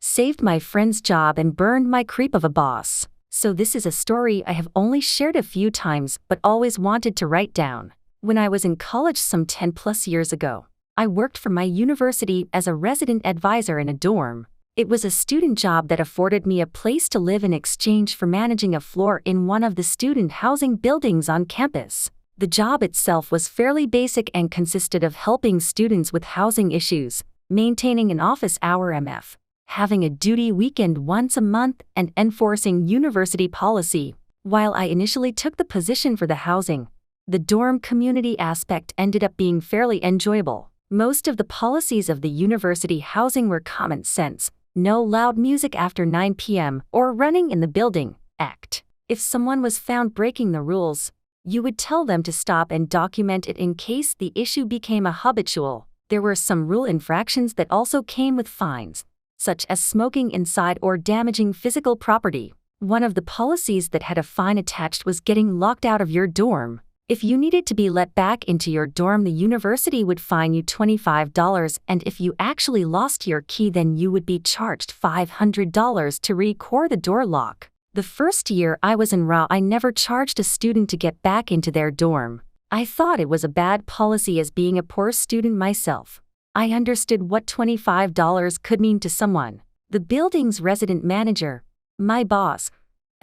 saved my friend's job and burned my creep of a boss. So this is a story I have only shared a few times but always wanted to write down. When I was in college some 10 plus years ago, I worked for my university as a resident advisor in a dorm. It was a student job that afforded me a place to live in exchange for managing a floor in one of the student housing buildings on campus. The job itself was fairly basic and consisted of helping students with housing issues, maintaining an office hour MF, having a duty weekend once a month, and enforcing university policy. While I initially took the position for the housing, the dorm community aspect ended up being fairly enjoyable. Most of the policies of the university housing were common sense: no loud music after 9 p.m. or running in the building. Act. If someone was found breaking the rules, you would tell them to stop and document it in case the issue became a habitual. There were some rule infractions that also came with fines, such as smoking inside or damaging physical property. One of the policies that had a fine attached was getting locked out of your dorm. If you needed to be let back into your dorm, the university would fine you $25, and if you actually lost your key, then you would be charged $500 to re-core the door lock. The first year I was in RA, I never charged a student to get back into their dorm. I thought it was a bad policy as being a poor student myself. I understood what $25 could mean to someone. The building's resident manager, my boss,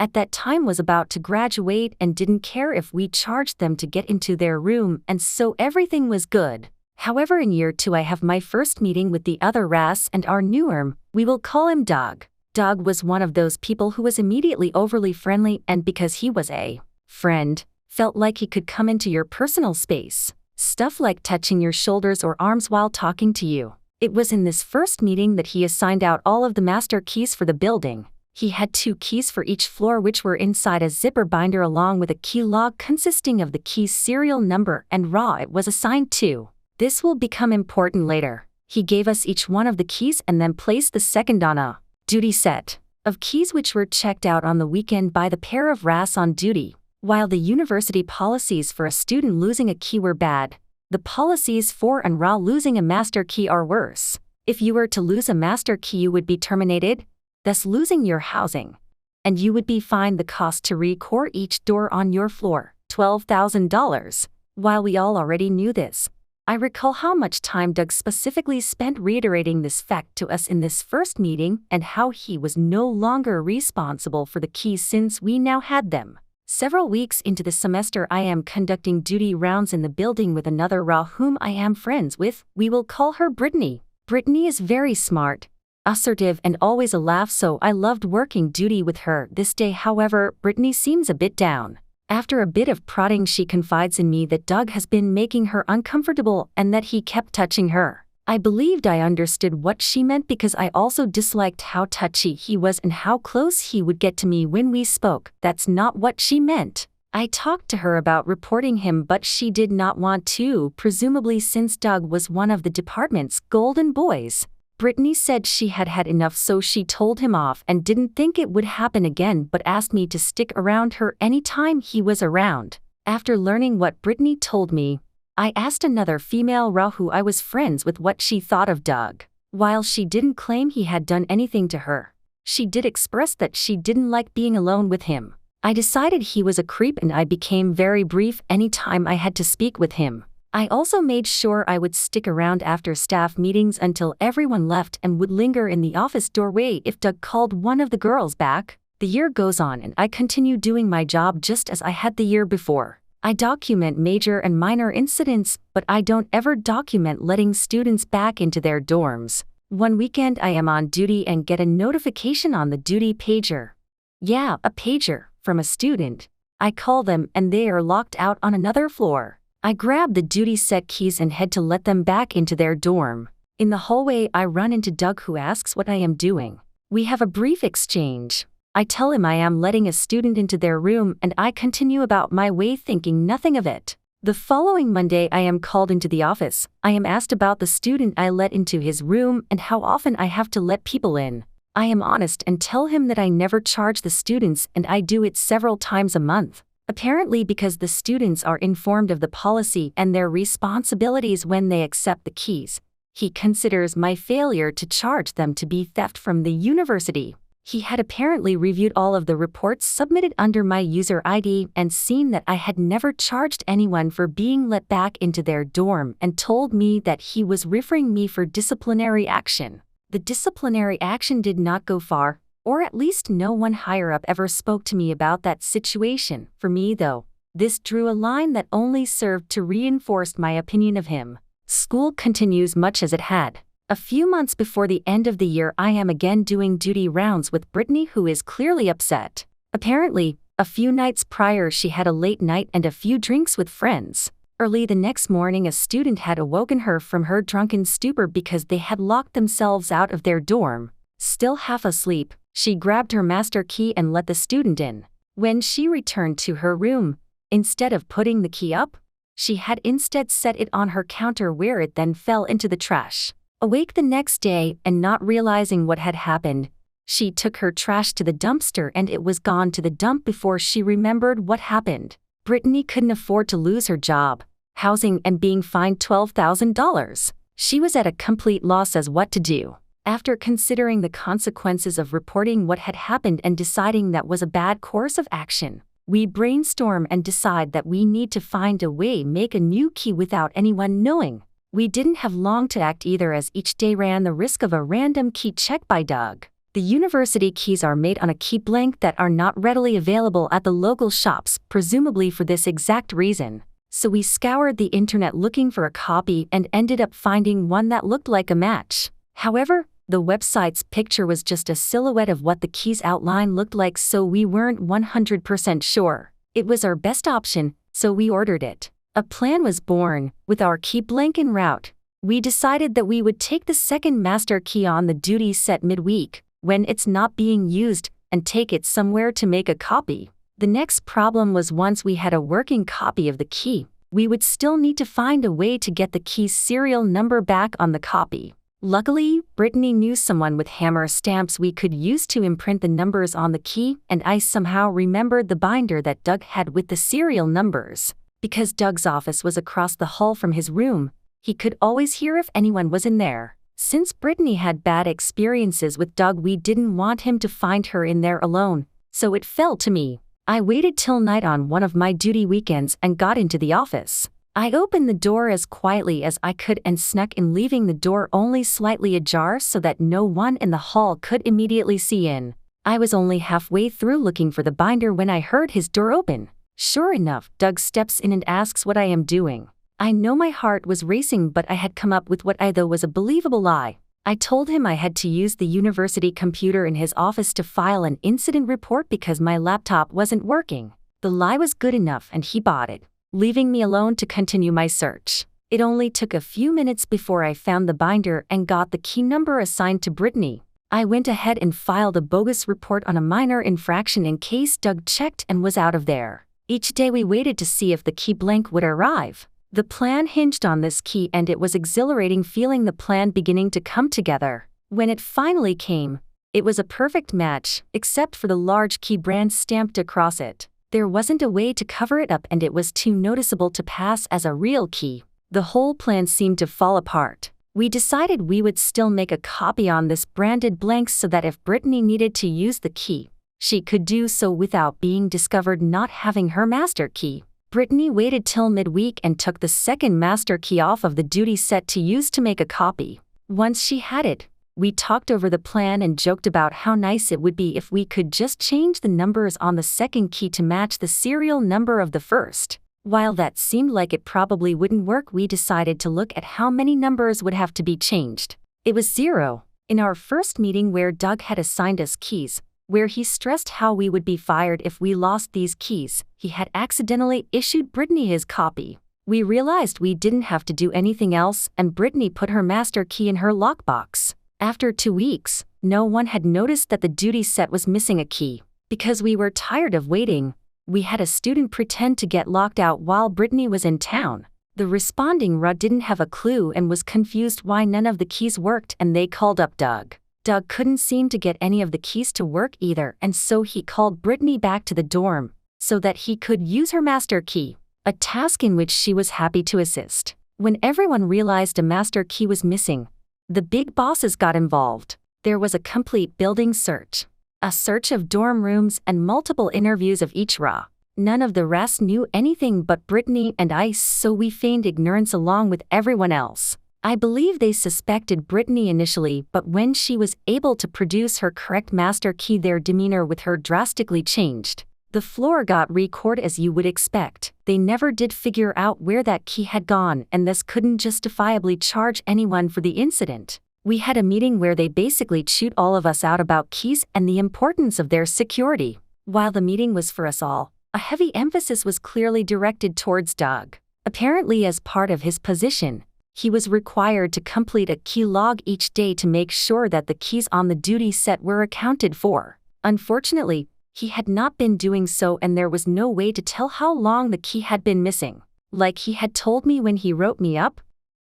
at that time was about to graduate and didn't care if we charged them to get into their room, and so everything was good. However, in year 2 I have my first meeting with the other RAS and our new we will call him Doug. Doug was one of those people who was immediately overly friendly, and because he was a friend, felt like he could come into your personal space. Stuff like touching your shoulders or arms while talking to you. It was in this first meeting that he assigned out all of the master keys for the building. He had 2 keys for each floor, which were inside a zipper binder along with a key log consisting of the key's serial number and RA it was assigned to. This will become important later. He gave us each one of the keys and then placed the second on a duty set of keys, which were checked out on the weekend by the pair of RAS on duty. While the university policies for a student losing a key were bad, the policies for an RA losing a master key are worse. If you were to lose a master key, you would be terminated, thus losing your housing, and you would be fined the cost to re-core each door on your floor, $12,000. While we all already knew this, I recall how much time Doug specifically spent reiterating this fact to us in this first meeting, and how he was no longer responsible for the keys since we now had them. Several weeks into the semester, I am conducting duty rounds in the building with another RA whom I am friends with. We will call her Brittany. Brittany is very smart, assertive, and always a laugh, so I loved working duty with her. This day, however, Brittany seems a bit down. After a bit of prodding, she confides in me that Doug has been making her uncomfortable and that he kept touching her. I believed I understood what she meant because I also disliked how touchy he was and how close he would get to me when we spoke. That's not what she meant. I talked to her about reporting him, but she did not want to, presumably since Doug was one of the department's golden boys. Brittany said she had had enough, so she told him off and didn't think it would happen again, but asked me to stick around her anytime he was around. After learning what Brittany told me, I asked another female RA who I was friends with what she thought of Doug. While she didn't claim he had done anything to her, she did express that she didn't like being alone with him. I decided he was a creep, and I became very brief anytime I had to speak with him. I also made sure I would stick around after staff meetings until everyone left and would linger in the office doorway if Doug called one of the girls back. The year goes on and I continue doing my job just as I had the year before. I document major and minor incidents, but I don't ever document letting students back into their dorms. One weekend I am on duty and get a notification on the duty pager. Yeah, a pager, from a student. I call them and they are locked out on another floor. I grab the duty set keys and head to let them back into their dorm. In the hallway, I run into Doug, who asks what I am doing. We have a brief exchange. I tell him I am letting a student into their room, and I continue about my way thinking nothing of it. The following Monday, I am called into the office. I am asked about the student I let into his room and how often I have to let people in. I am honest and tell him that I never charge the students and I do it several times a month. Apparently because the students are informed of the policy and their responsibilities when they accept the keys, He considers my failure to charge them to be theft from the university. He had apparently reviewed all of the reports submitted under my user ID and seen that I had never charged anyone for being let back into their dorm and told me that he was referring me for disciplinary action. The disciplinary action did not go far, or at least no one higher up ever spoke to me about that situation. For me though, this drew a line that only served to reinforce my opinion of him. School continues much as it had. A few months before the end of the year, I am again doing duty rounds with Brittany, who is clearly upset. Apparently, a few nights prior she had a late night and a few drinks with friends. Early the next morning, a student had awoken her from her drunken stupor because they had locked themselves out of their dorm. Still half asleep, she grabbed her master key and let the student in. When she returned to her room, instead of putting the key up, she had instead set it on her counter, where it then fell into the trash. Awake the next day and not realizing what had happened, she took her trash to the dumpster and it was gone to the dump before she remembered what happened. Brittany couldn't afford to lose her job, housing, and being fined $12,000. She was at a complete loss as what to do. After considering the consequences of reporting what had happened and deciding that was a bad course of action, we brainstorm and decide that we need to find a way make a new key without anyone knowing. We didn't have long to act either, as each day ran the risk of a random key check by Doug. The university keys are made on a key blank that are not readily available at the local shops, presumably for this exact reason. So we scoured the internet looking for a copy and ended up finding one that looked like a match. However, the website's picture was just a silhouette of what the key's outline looked like, so we weren't 100% sure. It was our best option, so we ordered it. A plan was born. With our key blank en route, we decided that we would take the second master key on the duty set midweek, when it's not being used, and take it somewhere to make a copy. The next problem was, once we had a working copy of the key, we would still need to find a way to get the key's serial number back on the copy. Luckily, Brittany knew someone with hammer stamps we could use to imprint the numbers on the key, and I somehow remembered the binder that Doug had with the serial numbers. Because Doug's office was across the hall from his room, he could always hear if anyone was in there. Since Brittany had bad experiences with Doug, we didn't want him to find her in there alone, so it fell to me. I waited till night on one of my duty weekends and got into the office. I opened the door as quietly as I could and snuck in, leaving the door only slightly ajar so that no one in the hall could immediately see in. I was only halfway through looking for the binder when I heard his door open. Sure enough, Doug steps in and asks what I am doing. I know my heart was racing, but I had come up with what I thought was a believable lie. I told him I had to use the university computer in his office to file an incident report because my laptop wasn't working. The lie was good enough and he bought it, leaving me alone to continue my search. It only took a few minutes before I found the binder and got the key number assigned to Brittany. I went ahead and filed a bogus report on a minor infraction in case Doug checked and was out of there. Each day we waited to see if the key blank would arrive. The plan hinged on this key, and it was exhilarating feeling the plan beginning to come together. When it finally came, it was a perfect match, except for the large key brand stamped across it. There wasn't a way to cover it up, and it was too noticeable to pass as a real key. The whole plan seemed to fall apart. We decided we would still make a copy on this branded blank so that if Brittany needed to use the key, she could do so without being discovered not having her master key. Brittany waited till midweek and took the second master key off of the duty set to use to make a copy. Once she had it, we talked over the plan and joked about how nice it would be if we could just change the numbers on the second key to match the serial number of the first. While that seemed like it probably wouldn't work, we decided to look at how many numbers would have to be changed. It was 0. In our first meeting, where Doug had assigned us keys, where he stressed how we would be fired if we lost these keys, he had accidentally issued Brittany his copy. We realized we didn't have to do anything else, and Brittany put her master key in her lockbox. After 2 weeks, no one had noticed that the duty set was missing a key. Because we were tired of waiting, we had a student pretend to get locked out while Brittany was in town. The responding RA didn't have a clue and was confused why none of the keys worked, and they called up Doug. Doug couldn't seem to get any of the keys to work either, and so he called Brittany back to the dorm so that he could use her master key, a task in which she was happy to assist. When everyone realized a master key was missing, the big bosses got involved. There was a complete building search. A search of dorm rooms and multiple interviews of each RA. None of the rest knew anything but Brittany and I, so we feigned ignorance along with everyone else. I believe they suspected Brittany initially, but when she was able to produce her correct master key, their demeanor with her drastically changed. The floor got recorded as you would expect. They never did figure out where that key had gone and thus couldn't justifiably charge anyone for the incident. We had a meeting where they basically chewed all of us out about keys and the importance of their security. While the meeting was for us all, a heavy emphasis was clearly directed towards Doug. Apparently, as part of his position, he was required to complete a key log each day to make sure that the keys on the duty set were accounted for. Unfortunately, he had not been doing so, and there was no way to tell how long the key had been missing. Like he had told me when he wrote me up.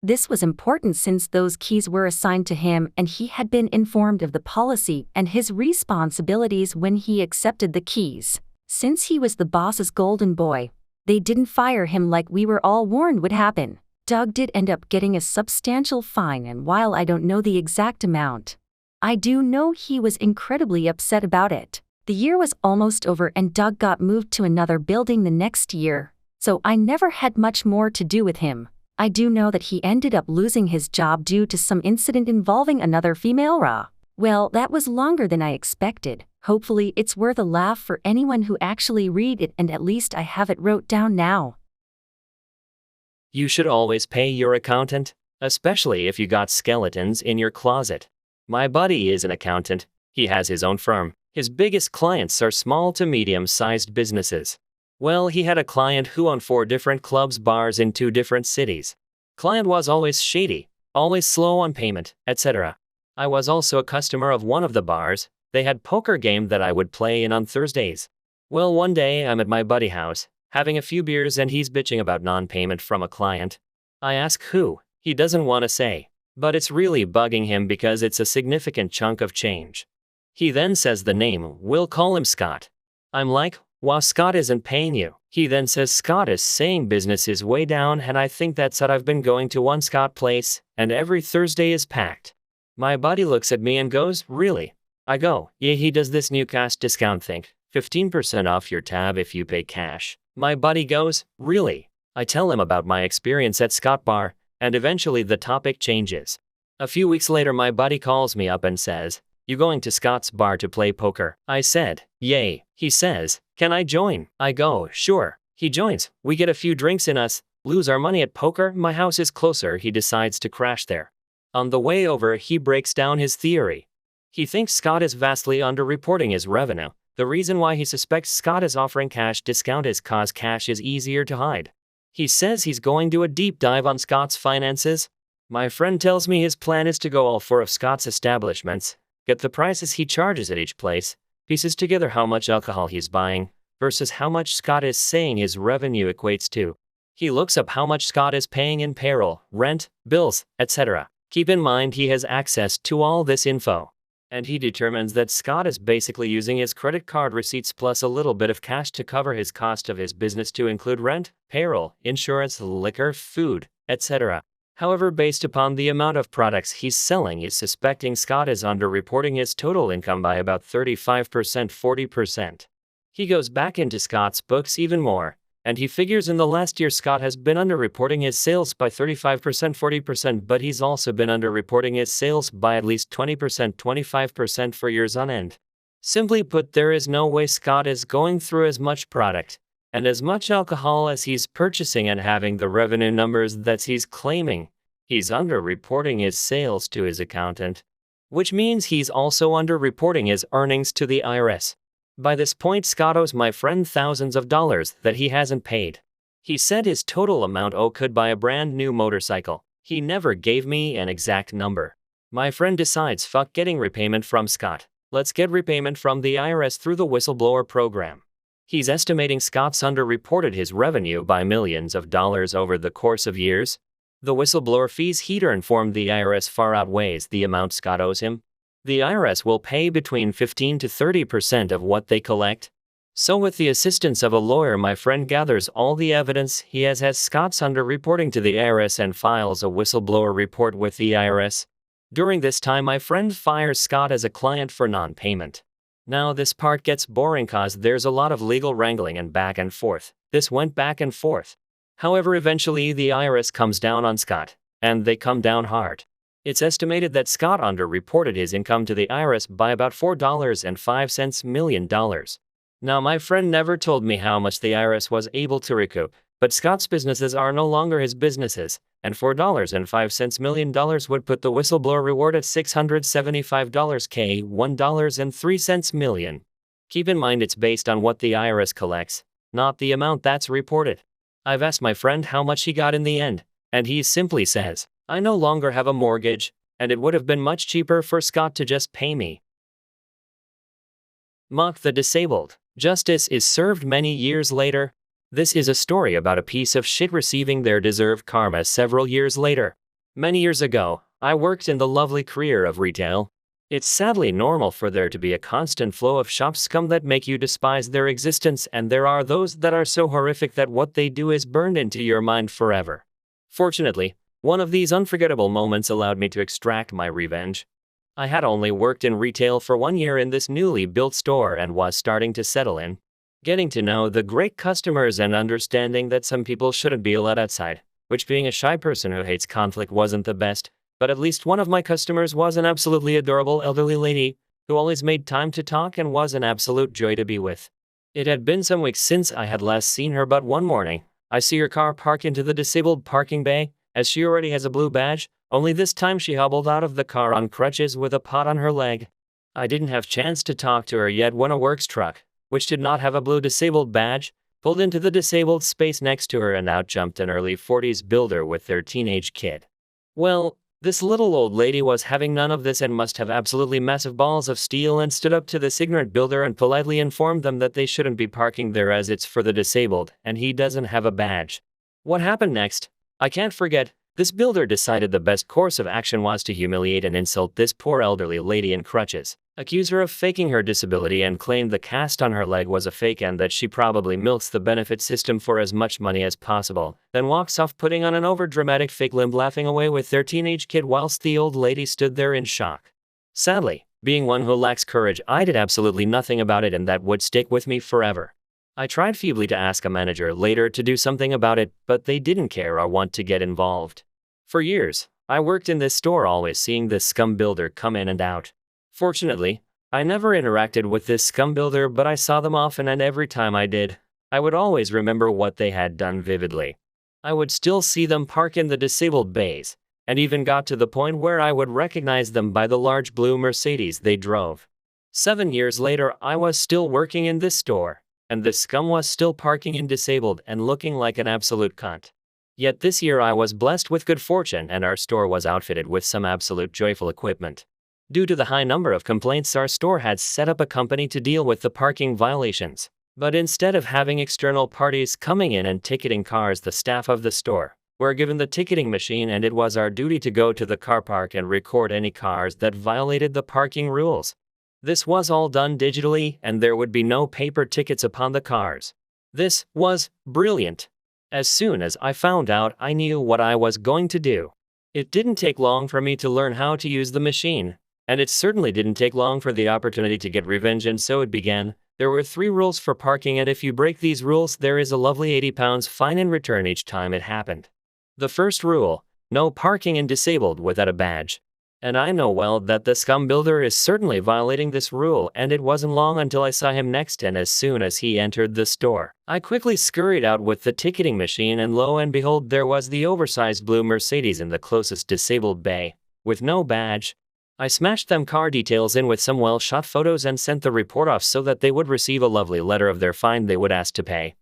This was important since those keys were assigned to him and he had been informed of the policy and his responsibilities when he accepted the keys. Since he was the boss's golden boy, they didn't fire him like we were all warned would happen. Doug did end up getting a substantial fine, and while I don't know the exact amount, I do know he was incredibly upset about it. The year was almost over and Doug got moved to another building the next year, so I never had much more to do with him. I do know that he ended up losing his job due to some incident involving another female RA. Well, that was longer than I expected. Hopefully it's worth a laugh for anyone who actually read it, and at least I have it wrote down now. You should always pay your accountant, especially if you got skeletons in your closet. My buddy is an accountant. He has his own firm. His biggest clients are small to medium-sized businesses. Well, he had a client who owned 4 different clubs, bars in 2 different cities. Client was always shady, always slow on payment, etc. I was also a customer of one of the bars. They had poker game that I would play in on Thursdays. Well, one day I'm at my buddy house, having a few beers, and he's bitching about non-payment from a client. I ask who. He doesn't want to say, but it's really bugging him because it's a significant chunk of change. He then says the name. We'll call him Scott. I'm like, wow, Scott isn't paying you. He then says Scott is saying business is way down, and I think that's what I've been going to one Scott place, and every Thursday is packed. My buddy looks at me and goes, really? I go, yeah, he does this new cash discount thing, 15% off your tab if you pay cash. My buddy goes, really? I tell him about my experience at Scott Bar, and eventually the topic changes. A few weeks later my buddy calls me up and says, you going to Scott's bar to play poker? I said, yay. He says, can I join? I go, sure. He joins. We get a few drinks in us, lose our money at poker. My house is closer. He decides to crash there. On the way over, he breaks down his theory. He thinks Scott is vastly underreporting his revenue. The reason why he suspects Scott is offering cash discount is cause cash is easier to hide. He says he's going to do a deep dive on Scott's finances. My friend tells me his plan is to go all 4 of Scott's establishments, get the prices he charges at each place, pieces together how much alcohol he's buying, versus how much Scott is saying his revenue equates to. He looks up how much Scott is paying in payroll, rent, bills, etc. Keep in mind he has access to all this info. And he determines that Scott is basically using his credit card receipts plus a little bit of cash to cover his cost of his business, to include rent, payroll, insurance, liquor, food, etc. However, based upon the amount of products he's selling, he's suspecting Scott is underreporting his total income by about 35%, 40%. He goes back into Scott's books even more, and he figures in the last year Scott has been underreporting his sales by 35%, 40%, but he's also been underreporting his sales by at least 20%, 25% for years on end. Simply put, there is no way Scott is going through as much product and as much alcohol as he's purchasing and having the revenue numbers that he's claiming. He's underreporting his sales to his accountant, which means he's also underreporting his earnings to the IRS. By this point, Scott owes my friend thousands of dollars that he hasn't paid. He said his total amount owed could buy a brand new motorcycle. He never gave me an exact number. My friend decides, fuck getting repayment from Scott. Let's get repayment from the IRS through the whistleblower program. He's estimating Scott's underreported his revenue by millions of dollars over the course of years. The whistleblower fees he'd earned from the IRS far outweighs the amount Scott owes him. The IRS will pay between 15 to 30% of what they collect. So with the assistance of a lawyer, my friend gathers all the evidence he has Scott's under-reporting to the IRS and files a whistleblower report with the IRS. During this time, my friend fires Scott as a client for non-payment. Now this part gets boring cause there's a lot of legal wrangling and back and forth. This went back and forth. However, eventually the IRS comes down on Scott, and they come down hard. It's estimated that Scott under-reported his income to the IRS by about $4.05 million. Now my friend never told me how much the IRS was able to recoup, but Scott's businesses are no longer his businesses, and $4.05 million would put the whistleblower reward at $675K, $1.03 million. Keep in mind it's based on what the IRS collects, not the amount that's reported. I've asked my friend how much he got in the end, and he simply says, "I no longer have a mortgage, and it would have been much cheaper for Scott to just pay me." Mock the disabled. Justice is served many years later. This is a story about a piece of shit receiving their deserved karma several years later. Many years ago, I worked in the lovely career of retail. It's sadly normal for there to be a constant flow of shop scum that make you despise their existence, and there are those that are so horrific that what they do is burned into your mind forever. Fortunately, one of these unforgettable moments allowed me to extract my revenge. I had only worked in retail for 1 year in this newly built store and was starting to settle in. Getting to know the great customers and understanding that some people shouldn't be allowed outside, which being a shy person who hates conflict wasn't the best, but at least one of my customers was an absolutely adorable elderly lady, who always made time to talk and was an absolute joy to be with. It had been some weeks since I had last seen her, but one morning, I see her car park into the disabled parking bay, as she already has a blue badge, only this time she hobbled out of the car on crutches with a pot on her leg. I didn't have chance to talk to her yet when a works truck, which did not have a blue disabled badge, pulled into the disabled space next to her and out jumped an early 40s builder with their teenage kid. Well, this little old lady was having none of this and must have absolutely massive balls of steel and stood up to this ignorant builder and politely informed them that they shouldn't be parking there as it's for the disabled and he doesn't have a badge. What happened next? I can't forget. This builder decided the best course of action was to humiliate and insult this poor elderly lady in crutches, accuse her of faking her disability and claim the cast on her leg was a fake and that she probably milks the benefit system for as much money as possible, then walks off putting on an overdramatic fake limp laughing away with their teenage kid whilst the old lady stood there in shock. Sadly, being one who lacks courage, I did absolutely nothing about it and that would stick with me forever. I tried feebly to ask a manager later to do something about it, but they didn't care or want to get involved. For years, I worked in this store always seeing this scum builder come in and out. Fortunately, I never interacted with this scum builder, but I saw them often and every time I did, I would always remember what they had done vividly. I would still see them park in the disabled bays, and even got to the point where I would recognize them by the large blue Mercedes they drove. 7 years later, I was still working in this store, and this scum was still parking in disabled and looking like an absolute cunt. Yet this year I was blessed with good fortune and our store was outfitted with some absolute joyful equipment. Due to the high number of complaints, our store had set up a company to deal with the parking violations. But instead of having external parties coming in and ticketing cars, the staff of the store were given the ticketing machine and it was our duty to go to the car park and record any cars that violated the parking rules. This was all done digitally and there would be no paper tickets upon the cars. This was brilliant. As soon as I found out, I knew what I was going to do. It didn't take long for me to learn how to use the machine, and it certainly didn't take long for the opportunity to get revenge, and so it began. There were 3 rules for parking, and if you break these rules, there is a lovely £80 fine in return each time it happened. The first rule: no parking in disabled without a badge. And I know well that the scum builder is certainly violating this rule, and it wasn't long until I saw him next, and as soon as he entered the store, I quickly scurried out with the ticketing machine, and lo and behold, there was the oversized blue Mercedes in the closest disabled bay, with no badge. I smashed them car details in with some well-shot photos and sent the report off so that they would receive a lovely letter of their fine they would ask to pay.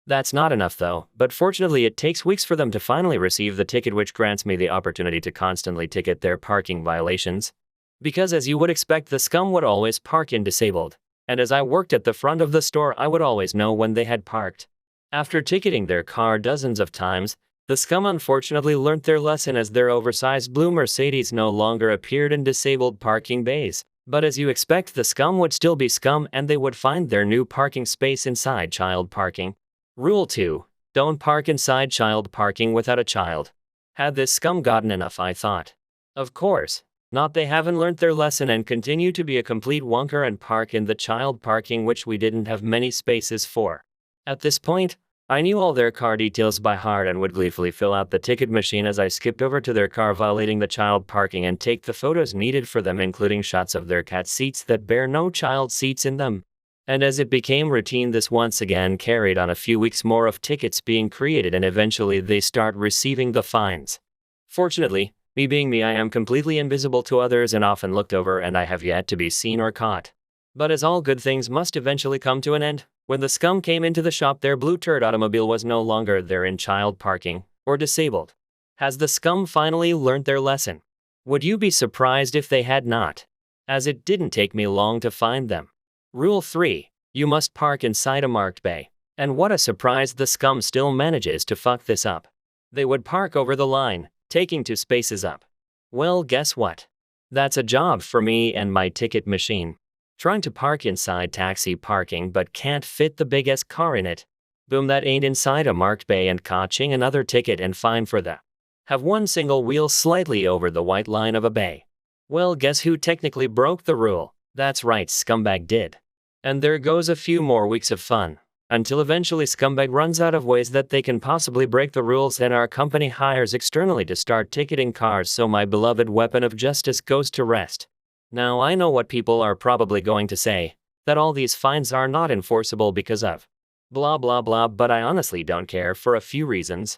That's not enough though, but fortunately it takes weeks for them to finally receive the ticket, which grants me the opportunity to constantly ticket their parking violations. Because as you would expect, the scum would always park in disabled, and as I worked at the front of the store, I would always know when they had parked. After ticketing their car dozens of times, the scum unfortunately learnt their lesson, as their oversized blue Mercedes no longer appeared in disabled parking bays, But as you expect, the scum would still be scum and they would find their new parking space inside child parking. Rule 2. Don't park inside child parking without a child. Had this scum gotten enough, I thought? Of course. Not, they haven't learnt their lesson and continue to be a complete wonker and park in the child parking which we didn't have many spaces for. At this point, I knew all their car details by heart and would gleefully fill out the ticket machine as I skipped over to their car violating the child parking and take the photos needed for them, including shots of their cat seats that bear no child seats in them. And as it became routine, this once again carried on a few weeks more of tickets being created, and eventually they start receiving the fines. Fortunately, me being me, I am completely invisible to others and often looked over, and I have yet to be seen or caught. But as all good things must eventually come to an end, when the scum came into the shop, their blue turd automobile was no longer there in child parking, or disabled. Has the scum finally learned their lesson? Would you be surprised if they had not? As it didn't take me long to find them. Rule 3. You must park inside a marked bay. And what a surprise, the scum still manages to fuck this up. They would park over the line, taking 2 spaces up. Well, guess what? That's a job for me and my ticket machine. Trying to park inside taxi parking but can't fit the biggest car in it. Boom, that ain't inside a marked bay and catching another ticket and fine for the have one single wheel slightly over the white line of a bay. Well, guess who technically broke the rule? That's right, scumbag did. And there goes a few more weeks of fun, until eventually scumbag runs out of ways that they can possibly break the rules and our company hires externally to start ticketing cars, so my beloved weapon of justice goes to rest. Now I know what people are probably going to say, that all these fines are not enforceable because of blah blah blah, but I honestly don't care for a few reasons.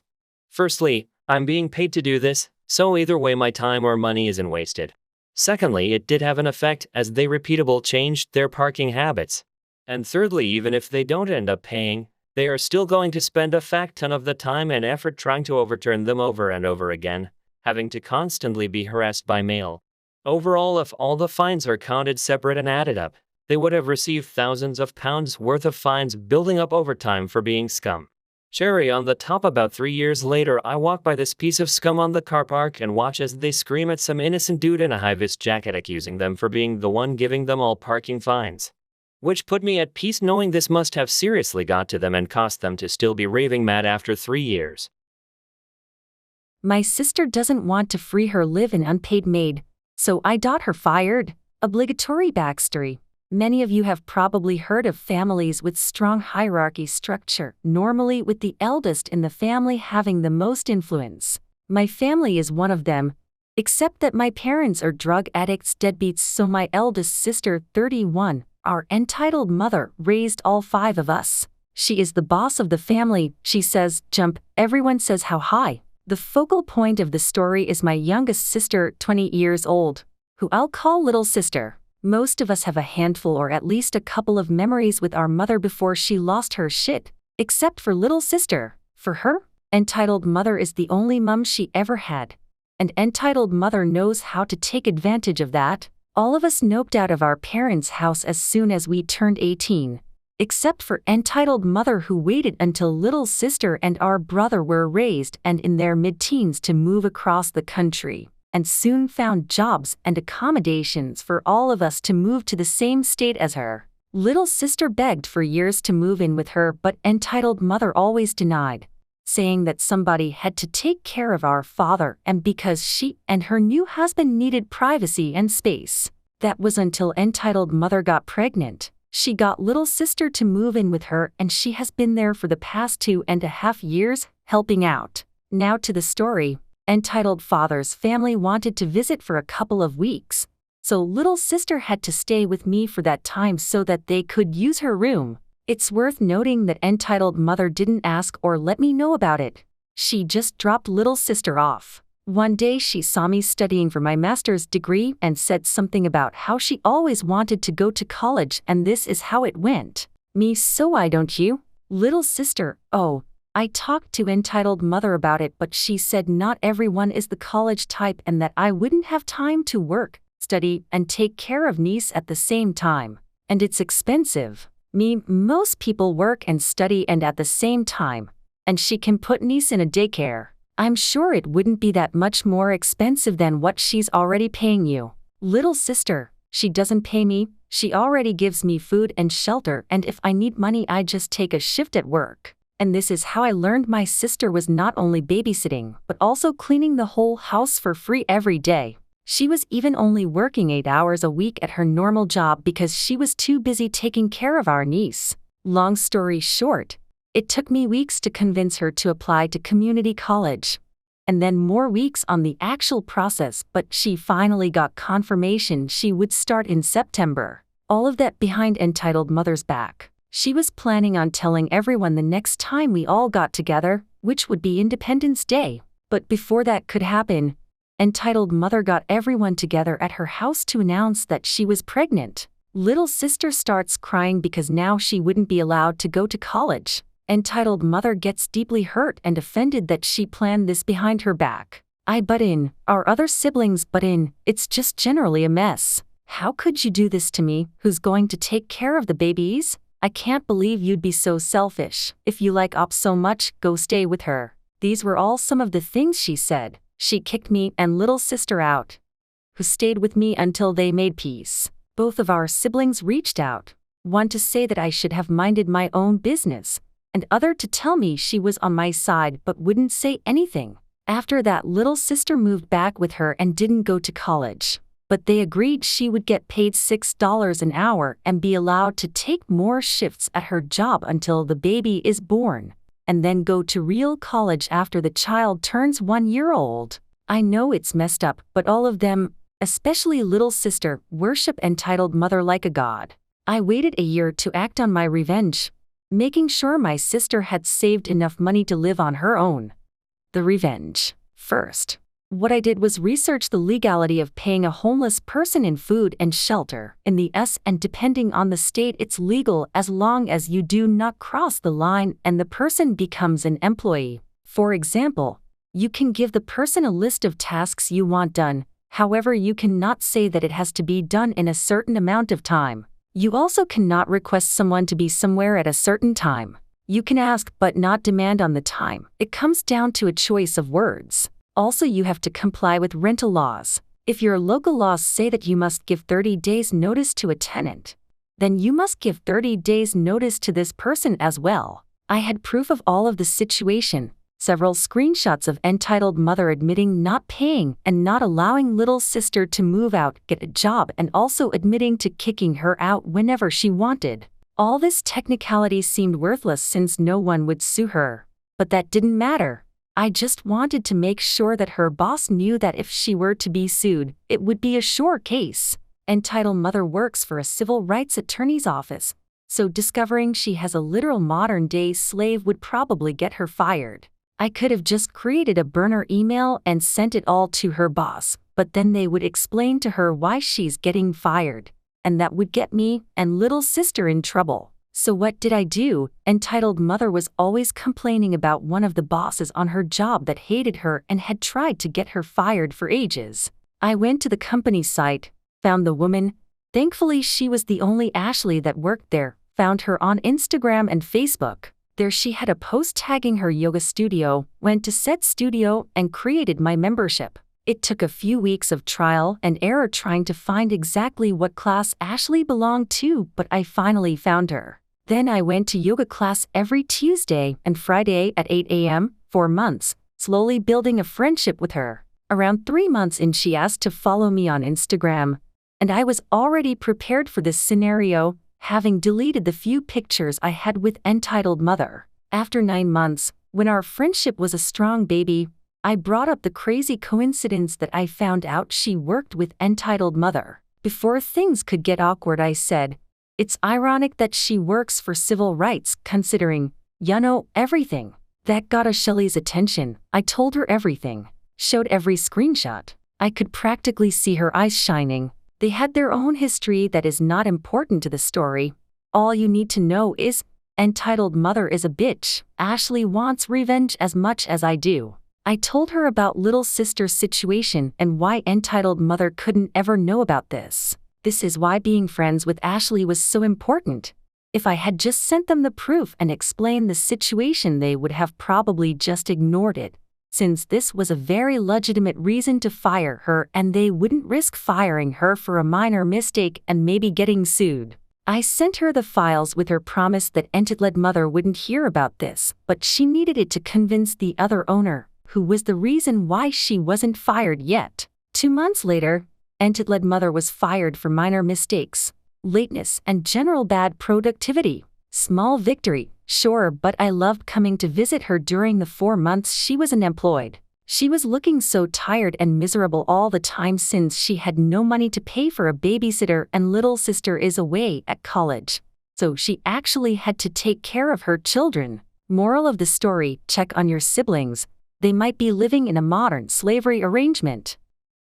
Firstly, I'm being paid to do this, so either way my time or money isn't wasted. Secondly, it did have an effect as they repeatable changed their parking habits. And thirdly, even if they don't end up paying, they are still going to spend a fact ton of the time and effort trying to overturn them over and over again, having to constantly be harassed by mail. Overall, if all the fines are counted separate and added up, they would have received thousands of pounds worth of fines, building up over time for being scum. Cherry on the top, about 3 years later, I walk by this piece of scum on the car park and watch as they scream at some innocent dude in a high-vis jacket, accusing them for being the one giving them all parking fines. Which put me at peace, knowing this must have seriously got to them and cost them to still be raving mad after 3 years. My sister doesn't want to free her live-in unpaid maid, so I got her fired. Obligatory backstory. Many of you have probably heard of families with strong hierarchy structure, normally with the eldest in the family having the most influence. My family is one of them, except that my parents are drug addicts, deadbeats, so my eldest sister, 31, our entitled mother, raised all 5 of us. She is the boss of the family. She says, jump, everyone says how high. The focal point of the story is my youngest sister, 20 years old, who I'll call little sister. Most of us have a handful or at least a couple of memories with our mother before she lost her shit, except for little sister. For her, entitled mother is the only mum she ever had. And entitled mother knows how to take advantage of that. All of us noped out of our parents' house as soon as we turned 18. Except for entitled mother, who waited until little sister and our brother were raised and in their mid-teens to move across the country, and soon found jobs and accommodations for all of us to move to the same state as her. Little sister begged for years to move in with her, but entitled mother always denied, saying that somebody had to take care of our father and because she and her new husband needed privacy and space. That was until entitled mother got pregnant. She got little sister to move in with her, and she has been there for the past 2.5 years, helping out. Now to the story. Entitled father's family wanted to visit for a couple of weeks, so little sister had to stay with me for that time so that they could use her room. It's worth noting that entitled mother didn't ask or let me know about it. She just dropped little sister off. One day she saw me studying for my master's degree and said something about how she always wanted to go to college, and this is how it went. Me, so why don't you? Little sister, oh, I talked to entitled mother about it, but she said not everyone is the college type and that I wouldn't have time to work, study, and take care of niece at the same time. And it's expensive. Me, most people work and study and at the same time. And she can put niece in a daycare. I'm sure it wouldn't be that much more expensive than what she's already paying you. Little sister, She doesn't pay me, she already gives me food and shelter, and if I need money I just take a shift at work. And this is how I learned my sister was not only babysitting, but also cleaning the whole house for free every day. She was even only working 8 hours a week at her normal job because she was too busy taking care of our niece. Long story short, it took me weeks to convince her to apply to community college. And then more weeks on the actual process, but she finally got confirmation she would start in September. All of that behind entitled mother's back. She was planning on telling everyone the next time we all got together, which would be Independence Day. But before that could happen, entitled mother got everyone together at her house to announce that she was pregnant. Little sister starts crying because now she wouldn't be allowed to go to college. Entitled mother gets deeply hurt and offended that she planned this behind her back. I butt in, our other siblings butt in, it's just generally a mess. How could you do this to me? Who's going to take care of the babies? I can't believe you'd be so selfish. If you like Op so much, go stay with her. These were all some of the things she said. She kicked me and little sister out, who stayed with me until they made peace. Both of our siblings reached out, one to say that I should have minded my own business, and other to tell me she was on my side but wouldn't say anything. After that, little sister moved back with her and didn't go to college. But they agreed she would get paid $6 an hour and be allowed to take more shifts at her job until the baby is born, and then go to real college after the child turns 1 year old. I know it's messed up, but all of them, especially little sister, worship entitled mother like a god. I waited a year to act on my revenge, making sure my sister had saved enough money to live on her own. The revenge. First, what I did was research the legality of paying a homeless person in food and shelter in the US, and depending on the state it's legal as long as you do not cross the line and the person becomes an employee. For example, you can give the person a list of tasks you want done, however you cannot say that it has to be done in a certain amount of time. You also cannot request someone to be somewhere at a certain time. You can ask but not demand on the time. It comes down to a choice of words. Also, you have to comply with rental laws. If your local laws say that you must give 30 days notice to a tenant, then you must give 30 days notice to this person as well. I had proof of all of the situation, several screenshots of entitled mother admitting not paying and not allowing little sister to move out, get a job, and also admitting to kicking her out whenever she wanted. All this technicality seemed worthless since no one would sue her. But that didn't matter. I just wanted to make sure that her boss knew that if she were to be sued, it would be a sure case. Entitled mother works for a civil rights attorney's office, so discovering she has a literal modern-day slave would probably get her fired. I could have just created a burner email and sent it all to her boss, but then they would explain to her why she's getting fired, and that would get me and little sister in trouble. So what did I do? Entitled mother was always complaining about one of the bosses on her job that hated her and had tried to get her fired for ages. I went to the company site, found the woman. Thankfully she was the only Ashley that worked there, found her on Instagram and Facebook. There she had a post tagging her yoga studio, went to said studio and created my membership. It took a few weeks of trial and error trying to find exactly what class Ashley belonged to, but I finally found her. Then I went to yoga class every Tuesday and Friday at 8 a.m. for months, slowly building a friendship with her. Around 3 months in, she asked to follow me on Instagram, and I was already prepared for this scenario, having deleted the few pictures I had with entitled mother. After 9 months, when our friendship was a strong baby, I brought up the crazy coincidence that I found out she worked with entitled mother. Before things could get awkward, I said, "It's ironic that she works for civil rights, considering, everything." That got Ashley's attention. I told her everything, showed every screenshot. I could practically see her eyes shining. They had their own history that is not important to the story. All you need to know is, entitled mother is a bitch. Ashley wants revenge as much as I do. I told her about little sister's situation and why entitled mother couldn't ever know about this. This is why being friends with Ashley was so important. If I had just sent them the proof and explained the situation, they would have probably just ignored it, since this was a very legitimate reason to fire her and they wouldn't risk firing her for a minor mistake and maybe getting sued. I sent her the files with her promise that Entitled's mother wouldn't hear about this, but she needed it to convince the other owner, who was the reason why she wasn't fired yet. 2 months later, Entitled's mother was fired for minor mistakes, lateness, and general bad productivity. Small victory, sure, but I loved coming to visit her during the 4 months she was unemployed. She was looking so tired and miserable all the time since she had no money to pay for a babysitter and little sister is away at college. So she actually had to take care of her children. Moral of the story: check on your siblings. They might be living in a modern slavery arrangement.